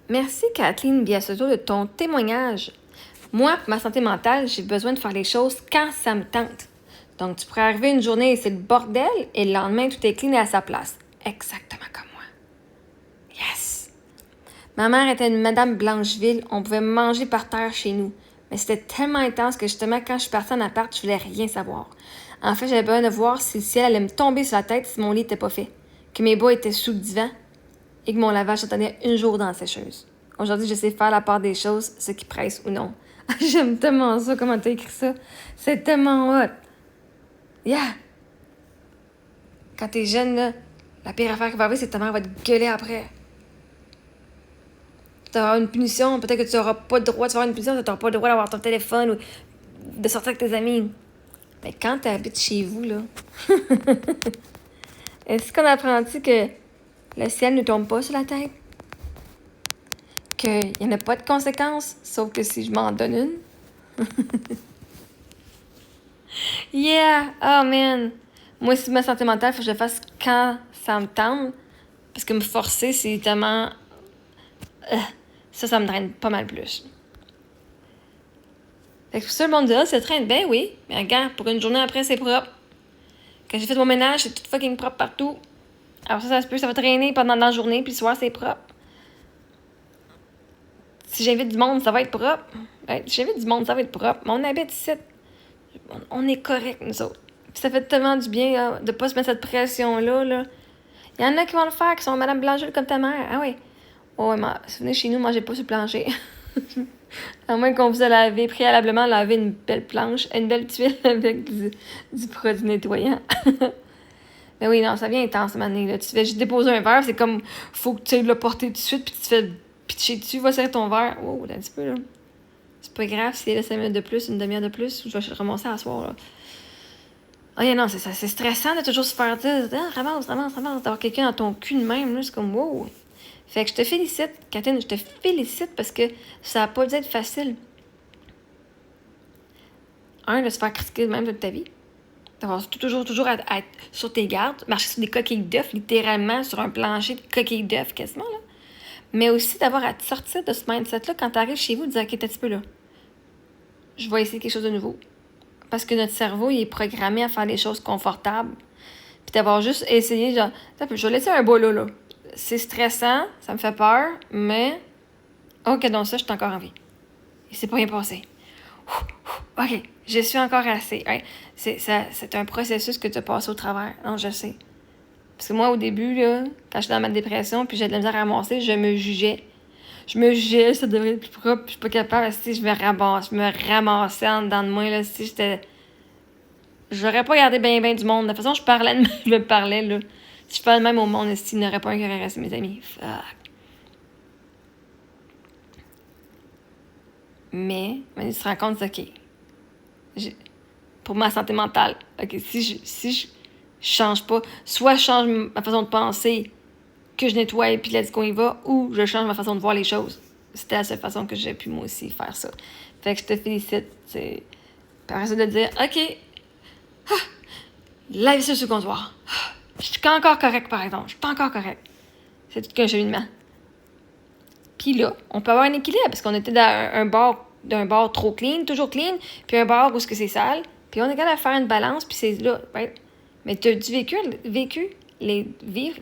Merci Kathleen Biasotto de ton témoignage. Moi, pour ma santé mentale, j'ai besoin de faire les choses quand ça me tente. Donc, tu pourrais arriver une journée et c'est le bordel, et le lendemain, tout est clean et à sa place. Exactement comme moi. Yes! Ma mère était une Madame Blancheville, on pouvait manger par terre chez nous. Mais c'était tellement intense que justement, quand je suis partie en appart, je voulais rien savoir. En fait, j'avais besoin de voir si le ciel allait me tomber sur la tête si mon lit n'était pas fait, que mes bas étaient sous le divan et que mon lavage se tenait un jour dans la sécheuse. Aujourd'hui, je sais faire la part des choses, ce qui presse ou non. J'aime tellement ça, comment t'as écrit ça. C'est tellement hot. Yeah! Quand t'es jeune, là, la pire affaire qui va arriver, c'est que ta mère va te gueuler après. Tu auras une punition, peut-être que tu n'auras pas le droit de faire une punition, tu n'auras pas le droit d'avoir ton téléphone ou de sortir avec tes amis. Mais quand tu habites chez vous, là, est-ce qu'on apprend-tu que le ciel ne tombe pas sur la tête? Qu'il n'y en a pas de conséquences, sauf que si je m'en donne une. Yeah! Oh man! Moi, si ma santé mentale, il faut que je le fasse quand ça me tente. Parce que me forcer, c'est tellement... ça me draine pas mal plus. Fait que pour ça, le monde dit, ah, ça traîne. Ben oui, mais regarde, pour une journée après, c'est propre. Quand j'ai fait mon ménage, c'est tout fucking propre partout. Alors ça se peut, ça va traîner pendant la journée, puis le soir, c'est propre. Si j'invite du monde, ça va être propre. Ouais, si j'invite du monde, ça va être propre. Mais on habite ici. On est correct, nous autres. Puis ça fait tellement du bien là, de pas se mettre cette pression-là. Là. Il y en a qui vont le faire, qui sont Madame Blancheville comme ta mère. Ah oui. Oh, ouais, si vous venez chez nous, mangez pas sur le plancher. À moins qu'on vous ait lavé, préalablement lavé une belle planche, une belle tuile avec du produit nettoyant. Mais oui, non, ça vient intense, cette année, là. Tu fais juste déposer un verre, c'est comme, faut que tu ailles le porter tout de suite, puis tu te fais pitcher dessus, va serrer ton verre. Oh, un petit peu, là. C'est pas grave si elle a 5 minutes de plus, une demi-heure de plus, je vais le ramasser à soir, là. Ah, oh, non, c'est stressant de toujours se faire dire, ah, ramasse, d'avoir quelqu'un dans ton cul de même, là, c'est comme, wow. Fait que je te félicite, Catherine, je te félicite parce que ça n'a pas dû être facile. De se faire critiquer même toute ta vie. D'avoir toujours à être sur tes gardes, marcher sur des coquilles d'œufs, littéralement sur un plancher de coquilles d'œufs, quasiment, là. Mais aussi d'avoir à te sortir de ce mindset-là quand tu arrives chez vous, de dire, OK, t'es un petit peu là. Je vais essayer quelque chose de nouveau. Parce que notre cerveau, il est programmé à faire des choses confortables. Puis d'avoir juste essayé, genre, je vais laisser un bout là. C'est stressant, ça me fait peur, mais OK, donc ça, je suis encore en vie. Et c'est pas rien passé. OK, je suis encore assez. Ouais, c'est un processus que tu as passé au travers. Non, je sais. Parce que moi, au début, là, quand j'étais dans ma dépression, puis j'ai de la misère à ramasser, je me jugeais. Ça devrait être plus propre, puis je suis pas capable. Si je me ramassais en dedans de moi, là, si j'étais... J'aurais pas gardé bien du monde. De toute façon, je me parlais, là. Si je parlais même au monde, il n'y aurait pas un qui aurait resté mes amis. Fuck. Mais tu te rends compte, OK. Pour ma santé mentale, OK, si je change pas, soit je change ma façon de penser, que je nettoie et puis let's go, y va, ou je change ma façon de voir les choses. C'était la seule façon que j'ai pu, moi aussi, faire ça. Fait que je te félicite. C'est... Par ça de dire, OK, lève ça sur le comptoir. Je suis encore correct, par exemple. Je suis encore correct. C'est tout qu'un cheminement. Puis là, on peut avoir un équilibre parce qu'on était dans d'un bord trop clean, toujours clean, puis un bord où c'est sale. Puis on est capable de faire une balance, puis c'est là. Right? Mais tu as dû vivre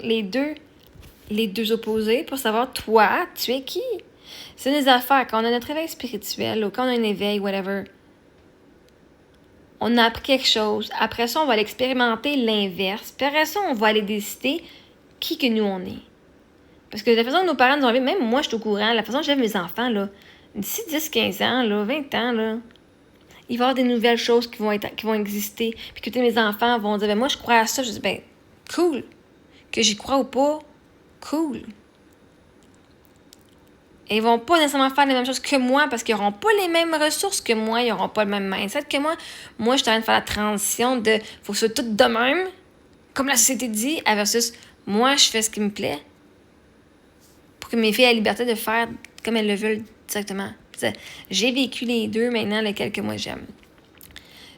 les deux opposés pour savoir, toi, tu es qui? C'est des affaires. Quand on a notre éveil spirituel ou quand on a un éveil, whatever, on a appris quelque chose. Après ça, on va aller expérimenter l'inverse. Puis après ça, on va aller décider qui que nous on est. Parce que la façon que nos parents nous ont élevés, même moi, je suis au courant, la façon que j'aime mes enfants, là, d'ici 10, 15 ans, là, 20 ans, là, il va y avoir des nouvelles choses qui vont exister. Puis que mes enfants vont dire, ben moi, je crois à ça. Je dis, ben, cool. Que j'y crois ou pas, cool. Et ils vont pas nécessairement faire les mêmes choses que moi parce qu'ils n'auront pas les mêmes ressources que moi, ils n'auront pas le même mindset que moi. Moi, je suis en train de faire la transition de faut que ce soit tout de même, comme la société dit, versus moi, je fais ce qui me plaît pour que mes filles aient la liberté de faire comme elles le veulent directement. J'ai vécu les deux maintenant, lesquels que moi j'aime.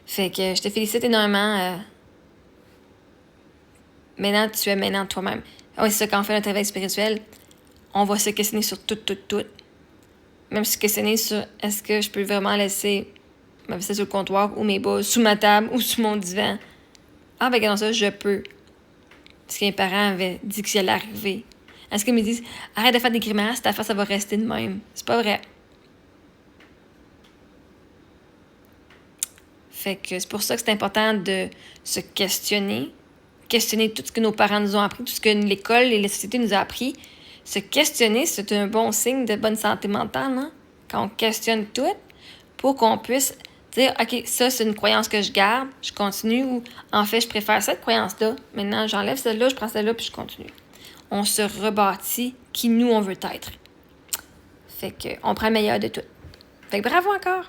Fait que je te félicite énormément. Maintenant, tu es maintenant toi-même. Oui, c'est ça, quand on fait notre travail spirituel, on va se questionner sur tout. Même se questionner sur est-ce que je peux vraiment laisser ma vaisselle sur le comptoir ou mes bas sous ma table ou sous mon divan. Ah, ben, regardons ça, je peux. Parce que mes parents avaient dit que j'allais arriver. Est-ce qu'ils me disent arrête de faire des grimaces, ta face, ça va rester de même? C'est pas vrai. Fait que c'est pour ça que c'est important de se questionner tout ce que nos parents nous ont appris, tout ce que l'école et la société nous a appris. Se questionner, c'est un bon signe de bonne santé mentale, hein? Quand on questionne tout, pour qu'on puisse dire, OK, ça, c'est une croyance que je garde, je continue, ou en fait, je préfère cette croyance-là. Maintenant, j'enlève celle-là, je prends celle-là, puis je continue. On se rebâtit qui nous, on veut être. Fait qu'on prend le meilleur de tout. Fait que bravo encore!